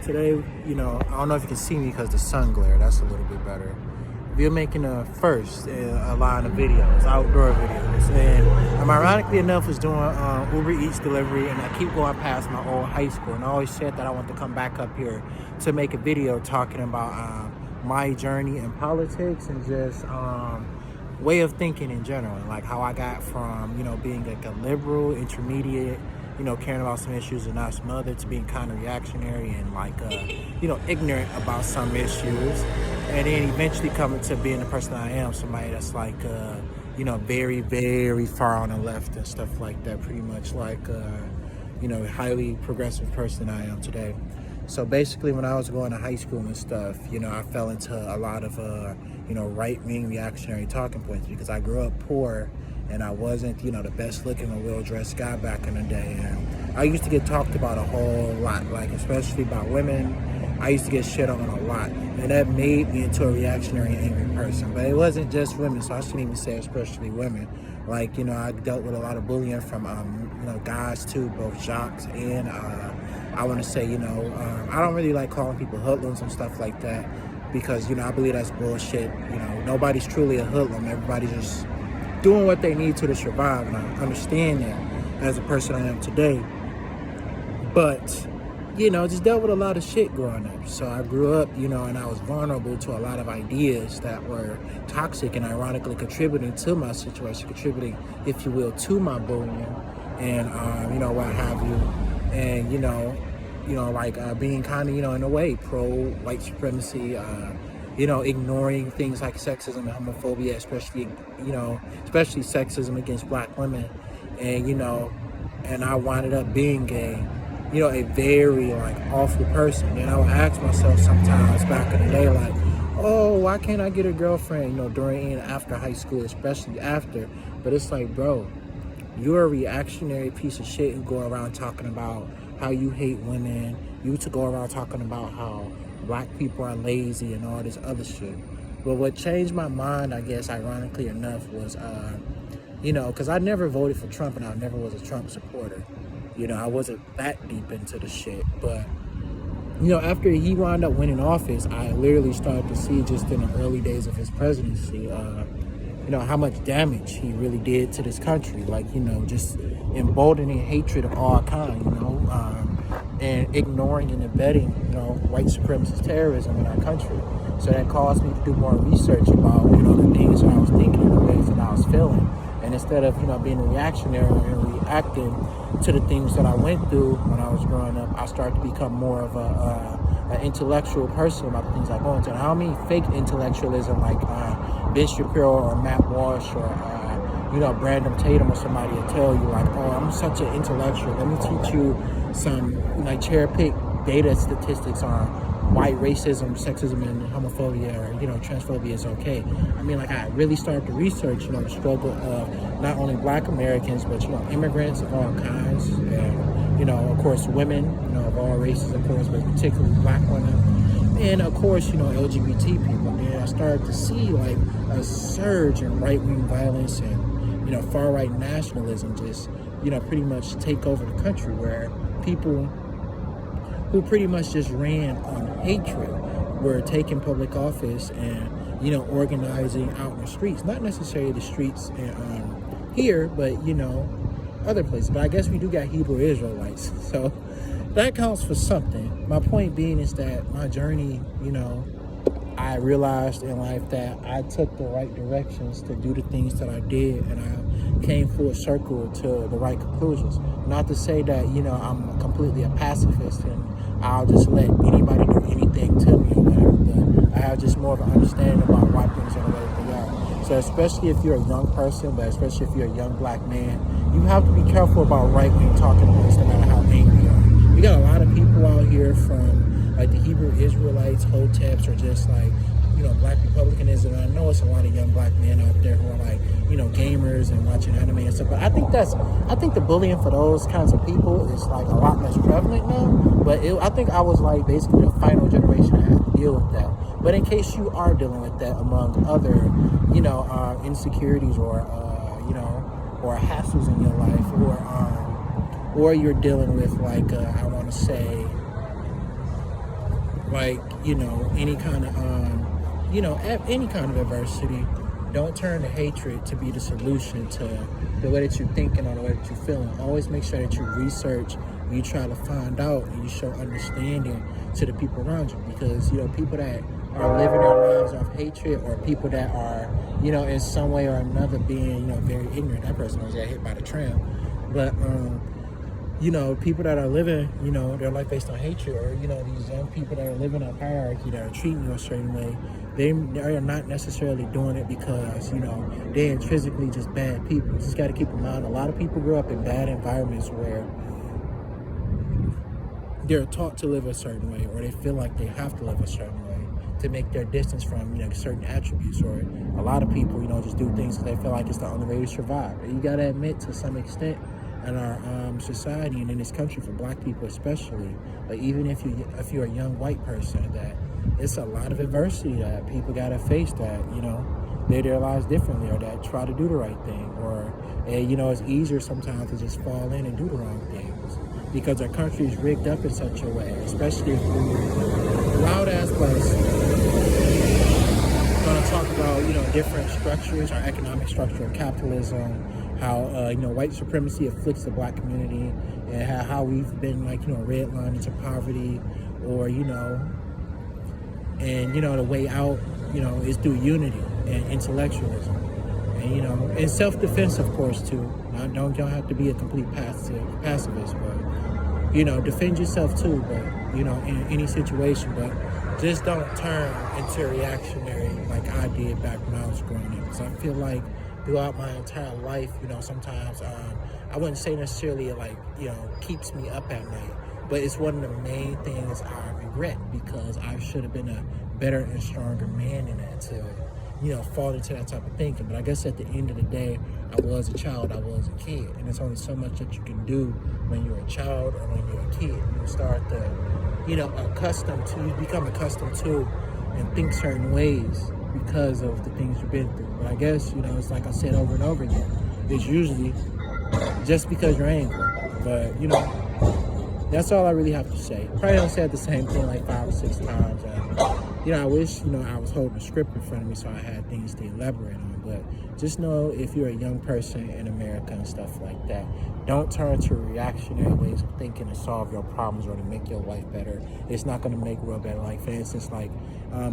today, I don't know if you can see me because the sun glare. That's a little bit better. We're making a first in a line of videos, outdoor videos. And ironically enough, was doing Uber Eats delivery, and I keep going past my old high school. And I always said that I want to come back up here to make a video talking about my journey in politics and just way of thinking in general. Like how I got from, being like a liberal, intermediate, caring about some issues and not some other, to being kind of reactionary and like, ignorant about some issues. And then eventually coming to being the person I am, somebody that's like, very, very far on the left and stuff like that. Pretty much like, highly progressive person I am today. So basically when I was going to high school and stuff, I fell into a lot of, right-wing reactionary talking points because I grew up poor and I wasn't, the best looking or well-dressed guy back in the day. And I used to get talked about a whole lot, like especially about women. I used to get shit on a lot, and that made me into a reactionary, angry person. But it wasn't just women, so I shouldn't even say especially women. Like, I dealt with a lot of bullying from, guys too, both jocks and, I want to say, I don't really like calling people hoodlums and stuff like that because, I believe that's bullshit. Nobody's truly a hoodlum. Everybody's just doing what they need to survive, and I understand that as a person I am today. But, just dealt with a lot of shit growing up. So I grew up, and I was vulnerable to a lot of ideas that were toxic and ironically contributing to my situation, contributing, if you will, to my bullying and, what have you. And, being kind of, in a way, pro-white supremacy, ignoring things like sexism and homophobia, especially sexism against black women. And, and I wound up being a very awful person. And I would ask myself sometimes back in the day, like, oh, why can't I get a girlfriend, during and after high school, especially after. But it's like, bro, you're a reactionary piece of shit who go around talking about how you hate women. You to go around talking about how black people are lazy and all this other shit. But what changed my mind, I guess, ironically enough, was, because I never voted for Trump and I never was a Trump supporter. I wasn't that deep into the shit. But, after he wound up winning office, I literally started to see just in the early days of his presidency, how much damage he really did to this country. Like, just emboldening hatred of all kinds, and ignoring and embedding, white supremacist terrorism in our country. So that caused me to do more research about, the things that I was thinking and the ways that I was feeling. And instead of, being reactionary and reacting to the things that I went through when I was growing up, I started to become more of an intellectual person about the things I go into. And I don't mean fake intellectualism like Ben Shapiro or Matt Walsh or, Brandon Tatum or somebody will tell you like, oh, I'm such an intellectual. Let me teach you some cherry-picked data statistics on why racism, sexism, and homophobia or, transphobia is okay. I mean, I really started to research, the struggle of not only black Americans, but, immigrants of all kinds and, of course, women, of all races, of course, but particularly black women. And, of course, LGBT people. And I started to see, a surge in right-wing violence and, far-right nationalism just, pretty much take over the country where people who pretty much just ran on hatred were taking public office and, organizing out in the streets. Not necessarily the streets here, but, other places. But I guess we do got Hebrew Israelites. So that counts for something. My point being is that my journey, I realized in life that I took the right directions to do the things that I did, and I came full circle to the right conclusions. Not to say that, I'm completely a pacifist and I'll just let anybody do anything to me or whatever, but I have just more of an understanding about why things are the way they are. So especially if you're a young person, but especially if you're a young black man, you have to be careful about right-wing talking points no matter how angry you are. We got a lot of people out here from the Hebrew Israelites, Hoteps, or just black republicanism. And I know it's a lot of young black men out there who are gamers and watching anime and stuff. But I think the bullying for those kinds of people is a lot less prevalent now. But I think I was basically the final generation that had to deal with that. But in case you are dealing with that among other, insecurities or hassles in your life, or you're dealing with I want to say like, you know, any kind of any kind of adversity, don't turn to hatred to be the solution to the way that you're thinking or the way that you're feeling. Always make sure that you research, you try to find out, and you show understanding to the people around you. Because, you know, people that are living their lives off hatred, or people that are, you know, in some way or another being, you know, very ignorant. That person was got hit by the tram. But you know, people that are living, you know, their life based on hatred, or, you know, these young people that are living on hierarchy, that are treating you a certain way, they are not necessarily doing it because, you know, they're intrinsically just bad people. You just got to keep in mind, a lot of people grow up in bad environments where they're taught to live a certain way, or they feel like they have to live a certain way to make their distance from, you know, certain attributes. Or a lot of people, you know, just do things because they feel like it's the only way to survive. And you got to admit, to some extent, in our society and in this country, for black people especially, but even if you're a young white person, that it's a lot of adversity that people gotta face, that, you know, live their lives differently, or that try to do the right thing, or you know, it's easier sometimes to just fall in and do the wrong things because our country is rigged up in such a way, especially if we're loud ass place. Going to talk about, you know, different structures, our economic structure of capitalism, how, you know, white supremacy afflicts the black community, and how we've been, like, you know, redlined into poverty, or, you know, and, you know, the way out, you know, is through unity and intellectualism. And, you know, and self-defense, of course, too. Don't have to be a complete pacifist, but, you know, defend yourself too, but, you know, in any situation. But just don't turn into reactionary like I did back when I was growing up. Because I feel like throughout my entire life, you know, sometimes I wouldn't say necessarily, like, you know, keeps me up at night, but it's one of the main things I regret, because I should have been a better and stronger man than that to, you know, fall into that type of thinking. But I guess at the end of the day, I was a child, I was a kid, and there's only so much that you can do when you're a child or when you're a kid. You start to, you know, you become accustomed to and think certain ways because of the things you've been through. But I guess, you know, it's like I said over and over again, it's usually just because you're angry. But, you know, that's all I really have to say. Probably don't say the same thing like 5 or 6 times. You know, I wish, you know, I was holding a script in front of me so I had things to elaborate on. But just know, if you're a young person in America and stuff like that, don't turn to reactionary ways of thinking to solve your problems or to make your life better. It's not going to make the world better. Like, for instance, like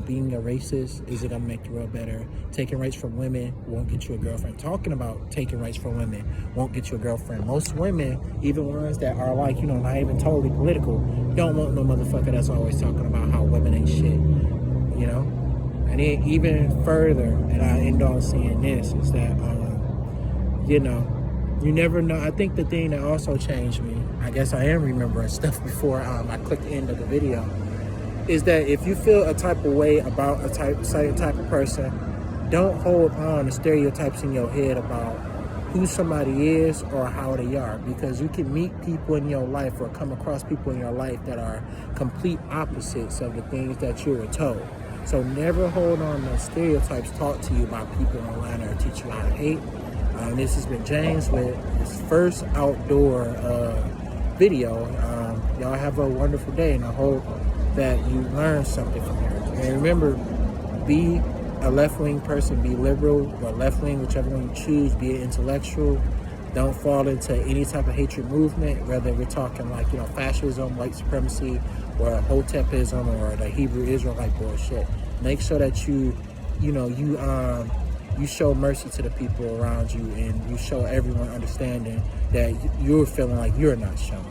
being a racist, is it going to make the world better? Taking rights from women won't get you a girlfriend. Talking about taking rights from women won't get you a girlfriend. Most women, even ones that are, like, you know, not even totally political, don't want no motherfucker that's always talking about how women ain't shit, you know? And then even further, and I end on saying this, is that, you know, you never know. I think the thing that also changed me, I guess I am remembering stuff before I clicked the end of the video, is that if you feel a type of way about a certain type of person, don't hold on to stereotypes in your head about who somebody is or how they are, because you can meet people in your life or come across people in your life that are complete opposites of the things that you were told. So never hold on to stereotypes taught to you by people online or teach you how to hate. This has been James with his first outdoor video. Y'all have a wonderful day, and I hope that you learn something from here. And remember, be a left-wing person, be liberal or left-wing, whichever one you choose, be an intellectual. Don't fall into any type of hatred movement, whether we're talking like, you know, fascism, white supremacy, or Hotepism, or the Hebrew Israelite bullshit. Make sure that you show mercy to the people around you, and you show everyone understanding that you're feeling like you're not shown.